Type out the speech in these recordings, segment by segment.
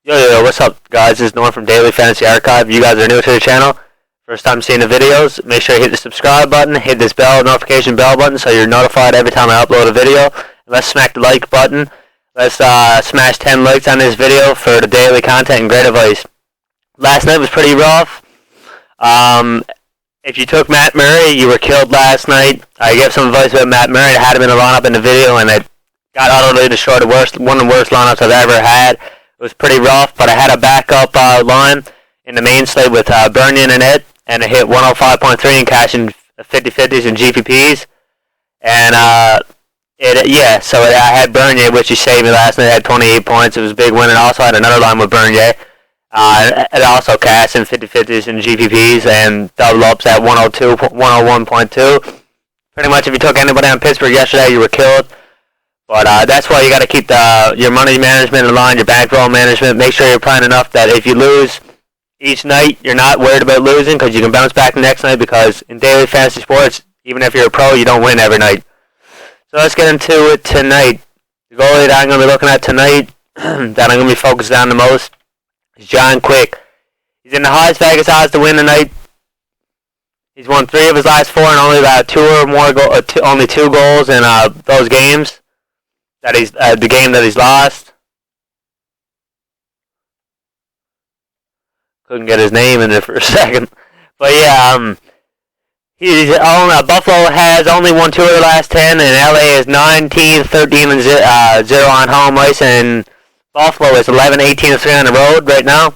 Yo, what's up, guys? This is Norm from Daily Fantasy Archive. You guys are new to the channel, first time seeing the videos, make sure you hit the subscribe button, hit this notification bell button so you're notified every time I upload a video. Let's smack the like button. Let's smash 10 likes on this video for the daily content and great advice. Last night was pretty rough. If you took Matt Murray, you were killed last night. I gave some advice about Matt Murray. I had him in a lineup in the video, and I got utterly destroyed. One of the worst lineups I've ever had. It was pretty rough, but I had a backup line in the main slate with Bernier in it, and I hit 105.3 and cashing 50-50s and GPPs. And so I had Bernier, which he saved me last night. I had 28 points. It was a big win, and I also had another line with Bernier. It also cashed in 50-50s and GPPs and double ups at 101.2. Pretty much, if you took anybody on Pittsburgh yesterday, you were killed. But that's why you got to keep your money management in line, your bankroll management. Make sure you're playing enough that if you lose each night, you're not worried about losing because you can bounce back the next night, because in daily fantasy sports, even if you're a pro, you don't win every night. So let's get into it tonight. The goalie that I'm going to be looking at tonight, that I'm going to be focused on the most, is John Quick. He's in the highest Vegas odds to win tonight. He's won 3 of his last 4 and only about 2 goals in those games. That he's the game that he's lost. Couldn't get his name in there for a second, but yeah, Buffalo has only won 2 of the last 10, and LA is 19, 13, and 0 on home ice, and Buffalo is 11, 18, and 3 on the road right now.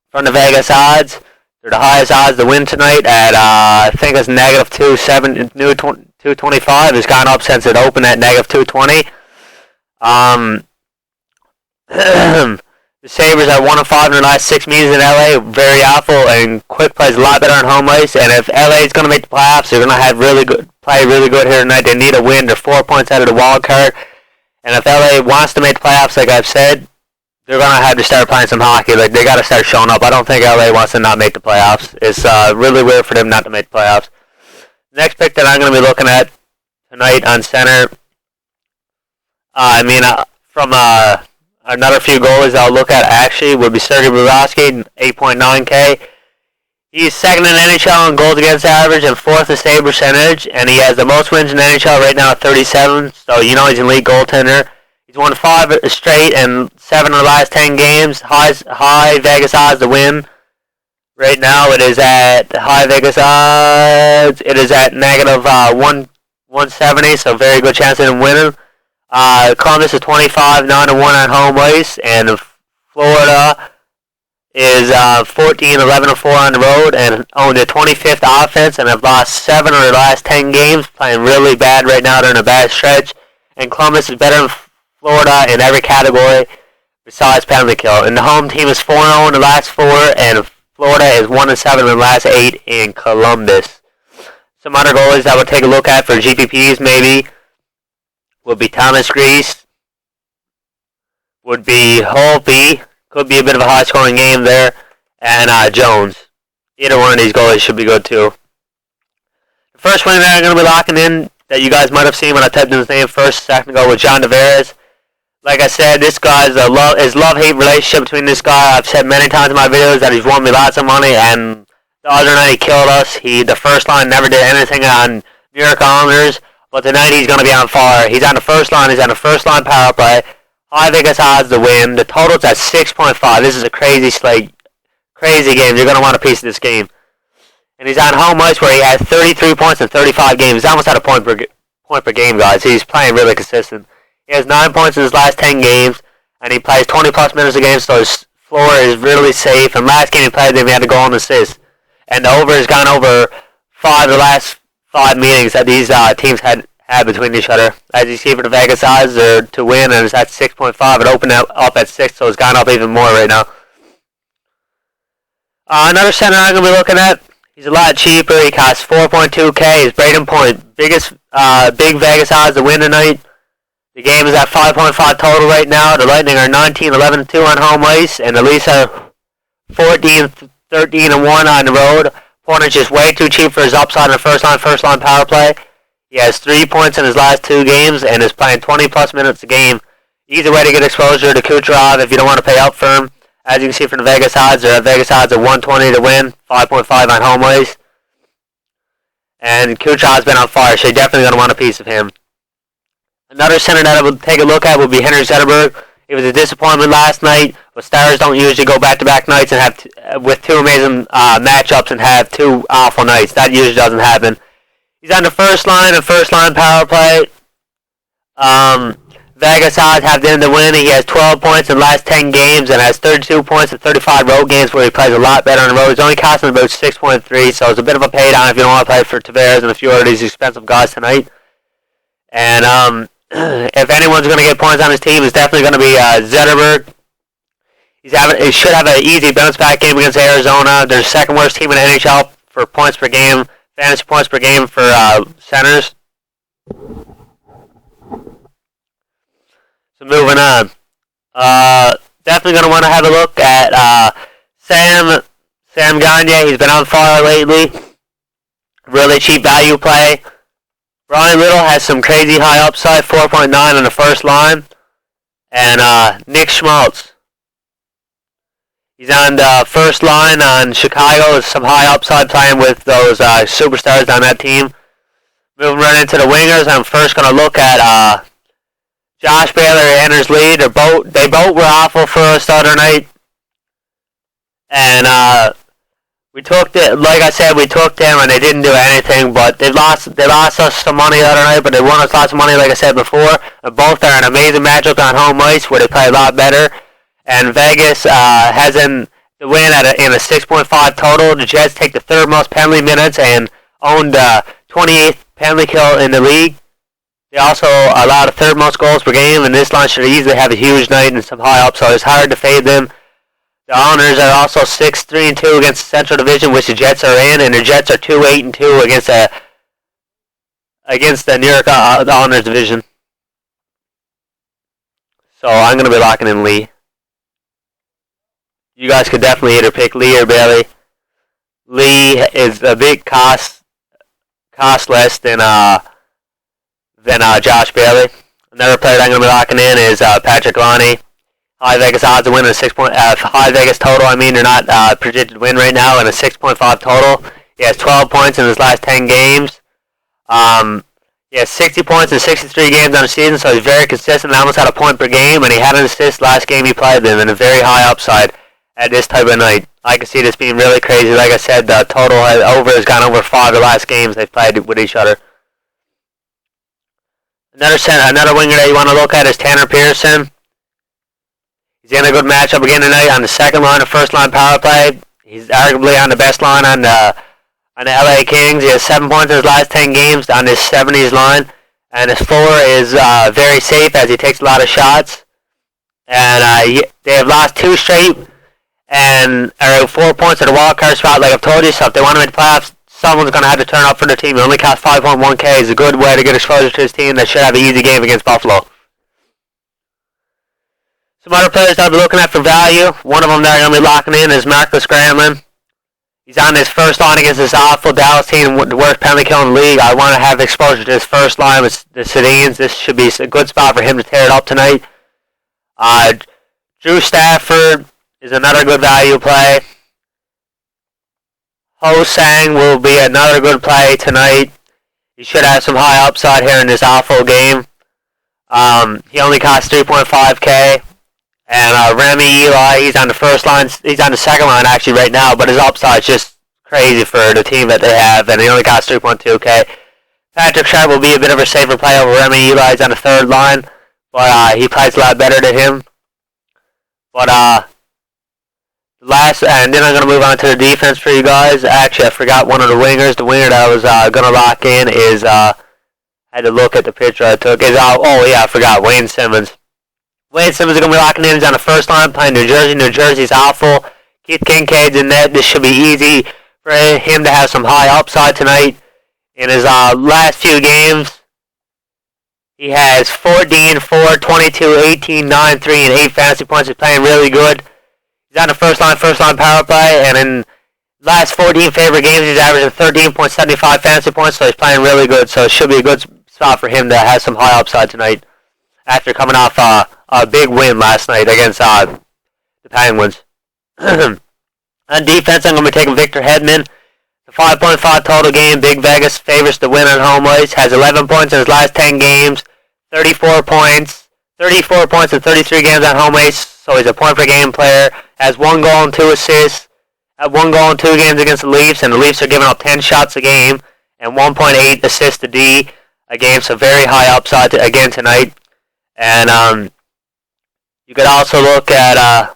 From the Vegas odds, they're the highest odds to win tonight at I think it's negative 225. It's gone up since it opened at negative 220. The Sabres are 1-5 in their last 6 meetings in LA, very awful, and Quick plays a lot better on home ice. And if LA is going to make the playoffs, they're going to have play really good here tonight. They need a win. They're 4 points out of the wild card, and if LA wants to make the playoffs, like I've said, they're going to have to start playing some hockey. Like, they got to start showing up. I don't think LA wants to not make the playoffs. It's really weird for them not to make the playoffs. The next pick that I'm going to be looking at tonight on center, from another few goalies I'll look at actually would be Sergei Bobrovsky, 8.9K. He's second in NHL in goals against average and 4th in save percentage, and he has the most wins in NHL right now at 37, so you know he's an elite goaltender. He's won 5 straight and 7 of the last 10 games. High Vegas odds to win. Right now it is at high Vegas odds. It is at negative 170, so very good chance of him winning. Columbus is 25, 9-1 on home ice, and Florida is 14, 11-4 on the road, and own the 25th offense, and have lost 7 of their last 10 games, playing really bad right now. They're in a bad stretch, and Columbus is better than Florida in every category besides penalty kill. And the home team is 4-0 in the last 4, and Florida is 1-7 in the last 8 in Columbus. Some other goalies that we'll take a look at for GPPs maybe would be Thomas Greiss, would be Holtby, could be a bit of a high-scoring game there, and Jones. Either one of these goalies should be good too. The first one that I'm going to be locking in, that you guys might have seen when I typed in his name first a second ago, with John Tavares. Like I said, this guy's love-hate relationship between this guy. I've said many times in my videos that he's won me lots of money, and the other night he killed us. The first line never did anything on New York Islanders. But tonight he's going to be on fire. He's on the first line. He's on the first line power play. High Vegas odds to win. The total's at 6.5. This is a crazy slate. Crazy game. You're going to want a piece of this game. And he's on home ice where he has 33 points in 35 games. He's almost at a point per game, guys. He's playing really consistent. He has 9 points in his last 10 games, and he plays 20-plus minutes a game, so his floor is really safe. And last game he played, he had a goal and assist. And the over has gone over 5 of the last 5 meetings that these teams had between each other. As you see for the Vegas odds, they're to win, and it's at 6.5. It opened up at 6, so it's gone up even more right now. Another center I'm going to be looking at, he's a lot cheaper. He costs 4.2K. He's Braden Point. Big Vegas odds to win tonight. The game is at 5.5 total right now. The Lightning are 19, 11-2 on home ice, and the Leafs are 14, 13-1 on the road. Point is just way too cheap for his upside in the first line power play. He has 3 points in his last 2 games and is playing 20-plus minutes a game. Easy way to get exposure to Kucherov if you don't want to pay up for him. As you can see from the Vegas odds, they're at Vegas odds of 120 to win, 5.5 on home ice. And Kucherov's been on fire, so you're definitely going to want a piece of him. Another center that I would take a look at would be Henry Zetterberg. It was a disappointment last night, but Stars don't usually go back-to-back nights and have with two amazing matchups and have two awful nights. That usually doesn't happen. He's on the first line power play. Vegas odds have them to win. He has 12 points in the last 10 games and has 32 points in 35 road games where he plays a lot better on the road. He's only costing about 6.3, so it's a bit of a pay down if you don't want to play for Tavares and a few of these expensive guys tonight. And if anyone's going to get points on his team, it's definitely going to be Zetterberg. He should have an easy bounce-back game against Arizona. They're the second worst team in the NHL for points per game, fantasy points per game for centers. So moving on. Definitely going to want to have a look at Sam Gagner. He's been on fire lately. Really cheap value play. Brian Little has some crazy high upside, 4.9 on the first line. And Nick Schmaltz. He's on the first line on Chicago. Some high upside playing with those superstars on that team. Moving right into the wingers, I'm first going to look at Josh Baylor and Anders Lee. They both were awful for us the other night. And we took it, like I said, we took them and they didn't do anything, but they lost us some money the other night, but they won us lots of money, like I said before. Both are an amazing matchup on home ice where they play a lot better. And Vegas has them to win in a 6.5 total. The Jets take the third most penalty minutes and owned 28th penalty kill in the league. They also allow the third most goals per game, and this line should easily have a huge night and some high up, so it's hard to fade them. The Honors are also 6-3-2 against the Central Division, which the Jets are in, and the Jets are 2-8-2 against the New York Honors division. So I'm going to be locking in Lee. You guys could definitely either pick Lee or Bailey. Lee is a big cost less than Josh Bailey. Another player that I'm going to be locking in is Patrick Lonnie. High Vegas odds to win in a high Vegas total. I mean, they're not predicted to win right now in a 6.5 total. He has 12 points in his last 10 games. He has 60 points in 63 games on the season, so he's very consistent. He almost had a point per game, and he had an assist last game he played them, and a very high upside at this type of night. I can see this being really crazy. Like I said, the total has gone over 5 the last games they've played with each other. Another winger that you want to look at is Tanner Pearson. He's in a good matchup again tonight on the second line of first line power play. He's arguably on the best line on the LA Kings. He has 7 points in his last 10 games on this 70s line. And his floor is very safe as he takes a lot of shots. And they have lost 2 straight and are 4 points at the wild card spot, like I've told you. So if they want to make the playoffs, someone's going to have to turn up for the team. He only costs 5.1K. It's a good way to get exposure to his team that should have an easy game against Buffalo. Some other players I'll be looking at for value. One of them that I'm going to be locking in is Marcus Granlund. He's on his first line against this awful Dallas team, the worst penalty kill in the league. I want to have exposure to his first line with the Sedins. This should be a good spot for him to tear it up tonight. Drew Stafford is another good value play. Ho Sang will be another good play tonight. He should have some high upside here in this awful game. He only costs 3.5K. And Remy Eli, he's on the first line. He's on the second line actually right now, but his upside's just crazy for the team that they have, and he only costs 3.2K. Patrick Sharp will be a bit of a safer play over Remy Eli. He's on the third line, but he plays a lot better than him. But and then I'm going to move on to the defense for you guys. Actually, I forgot one of the wingers. The winger that I was going to lock in is, had to look at the picture I took, is, I forgot, Wayne Simmons. Wayne Simmons is going to be locking in. He's on the first line playing New Jersey. New Jersey's awful. Keith Kincaid's in net. This should be easy for him to have some high upside tonight. In his last few games, he has 14, 4, 22, 18, 9, 3, and 8 fantasy points. He's playing really good. He's on the first line power play, and in the last 14 favorite games, he's averaging 13.75 fantasy points, so he's playing really good. So it should be a good spot for him to have some high upside tonight after coming off a big win last night against the Penguins. On defense, I'm going to be taking Victor Hedman. The 5.5 total game. Big Vegas favors to win on home ice. Has 11 points in his last 10 games. 34 points in 33 games on home ice. So he's a point per game player. Has 1 goal and 2 assists. Had 1 goal in 2 games against the Leafs, and the Leafs are giving up 10 shots a game and 1.8 assists to D a game. So very high upside again tonight. And you could also look at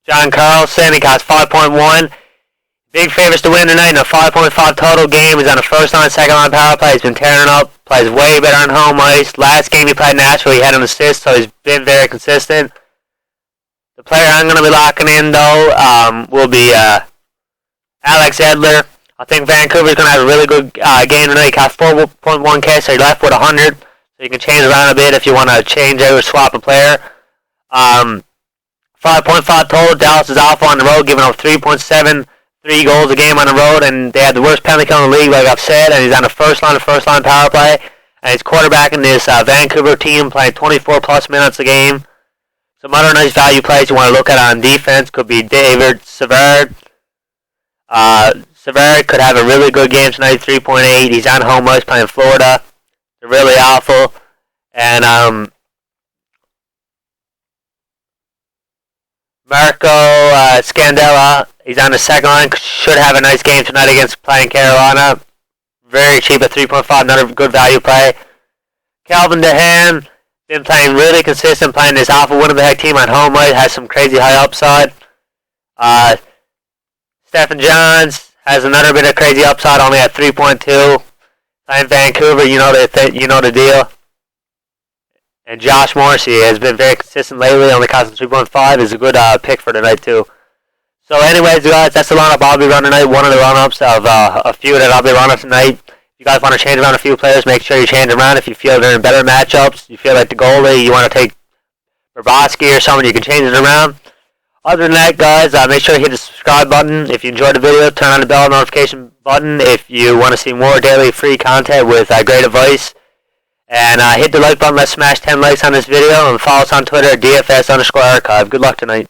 John Carlson. He got 5.1. Big favorites to win tonight in a 5.5 total game. He's on the first line, second line power play. He's been tearing up. Plays way better on home ice. Last game he played in Nashville, he had an assist, so he's been very consistent. The player I'm going to be locking in, though, will be Alex Edler. I think Vancouver's going to have a really good game tonight. He got 4.1K, so he left with 100. So you can change around a bit if you want to change out or swap a player. 5.5 total. Dallas is off on the road, giving up 3.73 goals a game on the road, and they had the worst penalty kill in the league, like I've said, and he's on the first line power play, and he's quarterbacking this Vancouver team, playing 24-plus minutes a game. Some other nice value plays you want to look at on defense could be David Savard. Savard could have a really good game tonight, 3.8. He's on home ice playing Florida. They're really awful. And Marco Scandella, he's on the second line, should have a nice game tonight against playing Carolina. Very cheap at 3.5, another good value play. Calvin DeHaan, been playing really consistent, playing this awful Winnipeg team on home ice, has some crazy high upside. Stephen Johns has another bit of crazy upside, only at 3.2. Playing Vancouver, you know the deal. And Josh Morrissey has been very consistent lately, only costing 3.5. Is a good pick for tonight too. So anyways, guys, that's the lineup I'll be running tonight. One of the run-ups of a few that I'll be running tonight. If you guys want to change around a few players, make sure you change around. If you feel they're in better matchups, you feel like the goalie, you want to take Bobrovsky or someone, you can change it around. Other than that, guys, make sure you hit the subscribe button. If you enjoyed the video, turn on the bell notification button if you want to see more daily free content with great advice. And hit the like button. Let's smash 10 likes on this video. And follow us on Twitter at DFS_archive. Good luck tonight.